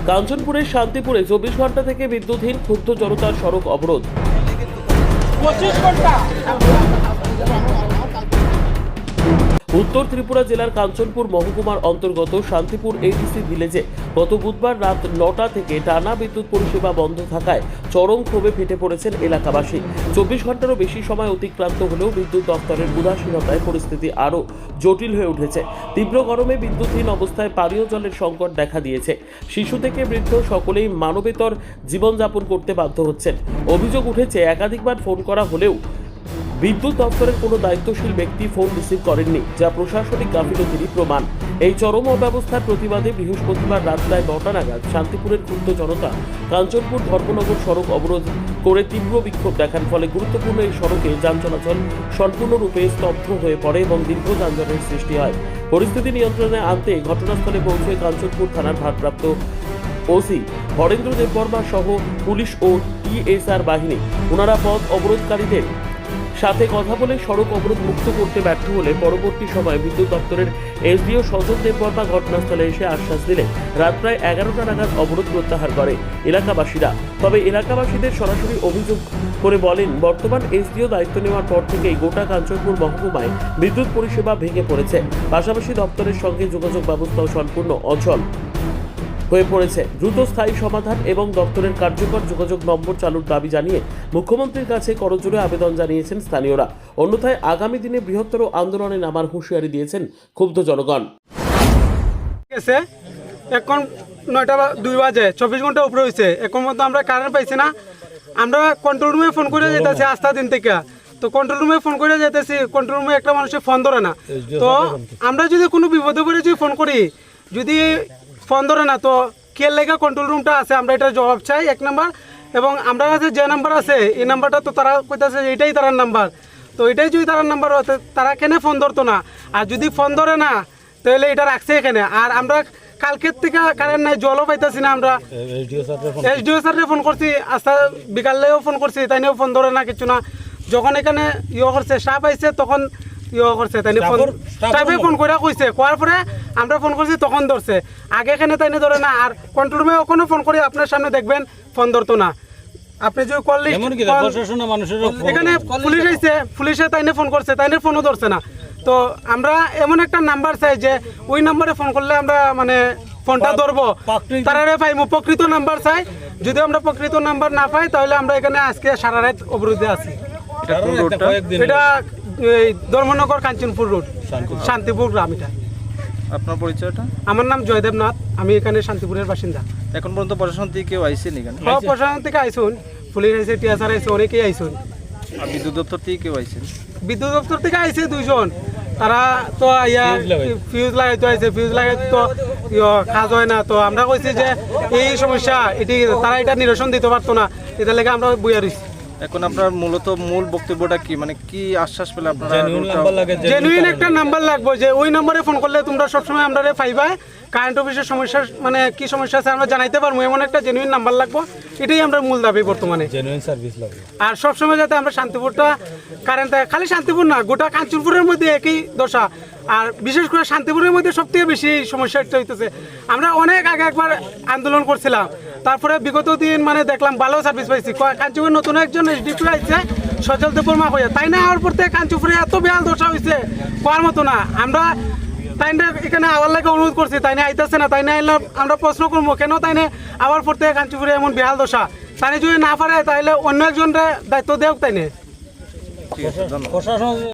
কাঞ্চনপুরের শান্তিপুরে 24 ঘন্টা থেকে বিদ্যুৎহীন, ক্ষুব্ধ জনতার সড়ক অবরোধ। 25 ঘন্টা। উত্তর ত্রিপুরা জেলার কাঞ্চনপুর মহকুমার অন্তর্গত শান্তিপুর এডিসি ভিলেজে গত বুধবার রাত 9টা থেকে টানা বিদ্যুৎ পরিষেবা বন্ধ থাকায় চরম ক্ষোভে ফেটে পড়েছেন এলাকাবাসী। 24 ঘন্টারও বেশি সময় অতিক্রান্ত হলেও বিদ্যুৎ দপ্তরের উদাসীনতায় পরিস্থিতি আরও জটিল হয়ে উঠেছে। তীব্র গরমে বিদ্যুৎহীন অবস্থায় পানীয় জলের সংকট দেখা দিয়েছে। শিশু থেকে বৃদ্ধ সকলেই মানবেতর জীবনযাপন করতে বাধ্য হচ্ছেন। অভিযোগ উঠেছে, একাধিকবার ফোন করা হলেও বিদ্যুৎ দপ্তরের কোনো দায়িত্বশীল ব্যক্তি ফোন রিসিভ করেননি, যা প্রশাসনিক গাফিলতিরই প্রমাণ। এই চরম অব্যবস্থার প্রতিবাদে বৃহস্পতিবার রাত প্রায় 9টা নাগাদ শান্তিপুরের ক্ষুব্ধ জনতা কাঞ্চনপুর ধর্মনগর সড়ক অবরোধ করে তীব্র বিক্ষোভ দেখান। ফলে গুরুত্বপূর্ণ এই সড়কে যান চলাচল সম্পূর্ণরূপে স্তব্ধ হয়ে পড়ে এবং দীর্ঘ যানজটের সৃষ্টি হয়। পরিস্থিতি নিয়ন্ত্রণে আনতে ঘটনাস্থলে পৌঁছে কাঞ্চনপুর থানার ভারপ্রাপ্ত ওসি হরেন্দ্র দেববর্মা সহ পুলিশ ও টিএসআর বাহিনী ওনারা পথ অবরোধকারীদের সাথে কথা বলে সড়ক অবরোধ মুক্ত করতে ব্যর্থ হলে পরবর্তী সময়ে বিদ্যুৎ দপ্তরের এসডিও সজল দেববর্মা ঘটনাস্থলে এসে আশ্বাস দিলে রাত প্রায় 11টা নাগাদ অবরোধ প্রত্যাহার করে এলাকাবাসীরা। তবে এলাকাবাসীদের সরাসরি অভিযোগ করে বলেন, বর্তমান এসডিও দায়িত্ব নেওয়ার পর থেকেই গোটা কাঞ্চনপুর মহকুমায় বিদ্যুৎ পরিষেবা ভেঙে পড়েছে। পাশাপাশি দপ্তরের সঙ্গে যোগাযোগ ব্যবস্থাও সম্পূর্ণ অচল হয়ে পড়েছে। দ্রুত স্থায়ী সমাধান এবং দপ্তরের কার্যকর যোগাযোগ নম্বর চালুর দাবি জানিয়ে মুখ্যমন্ত্রীর কাছে করজোড়ে আবেদন জানিয়েছেন স্থানীয়রা। অন্যথায় আগামী দিনে বৃহত্তর আন্দোলনে নামার হুঁশিয়ারি দিয়েছেন ক্ষুব্ধ জনগণ। এখন 9টা 2 বাজে, 24 ঘন্টা উপরে হয়েছে, এখন মতো আমরা কারেন্ট পাইছি না। আমরা কন্ট্রোল রুমে ফোন করে যেতেছি আস্থা দিন থেকে, তো কন্ট্রোল রুমে ফোন করে যেতেছি, কন্ট্রোল রুমে একটা মানুষের ফোন ধরে না। তো আমরা যদি কোনো বিপদে পড়ে যদি ফোন করি, যদি ফোন ধরে না, তো কে লেখা কন্ট্রোল রুমটা আছে, আমরা এটা জবাব চাই 1 নাম্বার। এবং আমরা কাছে যে নাম্বার আছে এই নাম্বারটা তো তারা কইতাছে এটাই তার নাম্বার, তো এটাই যদি তার নাম্বার হতো তারা কেন ফোন ধরতো না? আর যদি ফোন ধরে না তাহলে এটা রাখছে এখানে। আর আমরা কালকের থেকে কারেন্ট নাই, জলও পাইতেছি না। আমরা এসডিও স্যারকে ফোন করছি, আস্তা বিকালেও ফোন করছি, তাই নিয়েও ফোন ধরে না, কিছু না। যখন এখানে করছে স্টাফ আইছে তখন করছে, তাই স্টাফে ফোন করে কইছে, কোয়ার পরে আমরা ফোন করছি তখন ধরছে। আগে এখানে তাই ধরে না। আর কন্ট্রোল রুমে ওখানে ফোন করে আপনার সামনে দেখবেন ফোন ধরতো না। আপনি যদি কল এখানে পুলিশ আইছে, পুলিশে তাই ফোন করছে, তাই ফোনও ধরছে না। তো আমরা এমন একটা নাম্বার চাই যে ওই নাম্বারে ফোন করলে আমরা মানে ফোনটা ধরবো, তারা পাইমু। প্রকৃত নাম্বার চাই। যদি আমরা প্রকৃত নাম্বার না পাই তাহলে আমরা এখানে আজকে সারা রাত অবরোধে আছি। এটা ধর্মনগর কাঞ্চনপুর রোড, শান্তিপুর গ্রাম। এটা আপনার পরিচয়টা? আমার নাম জয়দেব নাথ, আমি এখানে শান্তিপুরের বাসিন্দা। এখন পর্যন্ত প্রশাসন থেকে কেউ আইসেনি এখানে? প্রশাসন থেকে আইসুন, পুলিশ আইসে, টিএসআর আইসে, অনেকেই আইসুন। আর বিদ্যুৎ দপ্তর থেকে কেউ আইসেন? বিদ্যুৎ দপ্তর থেকে আইসে 2 জন। তারা তো ফিউজ লাগাইতে আইসে, ফিউজ লাগাইতে তো কাজ হয় না। তো আমরা কইছি যে এই সমস্যা, এটি তারা এটা নিরসন দিতে পারতো না, এটা লেগে আমরা বইয়া রইছি। এখন আপনার মূলত মূল বক্তব্যটা কি, মানে কি আশ্বাস পেলে আপনারা? জেনুইন একটা নাম্বার লাগবে, যে ওই নম্বরে ফোন করলে তোমরা সবসময় আমরা পাইবা। কারেন্ট অফিসের সমস্যা মানে কি সমস্যা আছে আমরা জানাইতে পারবো, এমন একটা জেনুইন নাম্বার লাগবে। এটাই আমরা মূল দাবি বর্তমানে। জেনুইন সার্ভিস লাগবে। আর সবসময় যাতে আমরা শান্তিপুরটা কারেন্ট, খালি শান্তিপুর না, গোটা কাঞ্চনপুরের মধ্যে একই দশা। আর বিশেষ করে শান্তিপুরের মধ্যে সবথেকে বেশি সমস্যাটা হইতেছে। আমরা অনেক আগে একবার আন্দোলন করছিলাম, তারপরে বিগত দিন মানে দেখলাম ভালো সার্ভিস পাইছি। কাঞ্চনপুরে নতুন একজন এসডিপি আইছে, সজল দেববর্মা হয়ে, তাই না হওয়ার পর থেকে কাঞ্চনপুরে এত বেহাল দশা হয়েছে কোয়ার মতো না। আমরা তাই না এখানে আবার লাগে অনুরোধ করছি, তাই না আইতেছে না, তাই না এলাম আমরা প্রশ্ন করবো কেন তাই না আবার পর থেকে কাঞ্চনপুরে এমন বেহাল দশা। তাই যদি না পারে তাহলে অন্য একজনের দায়িত্ব দেওক, তাই না।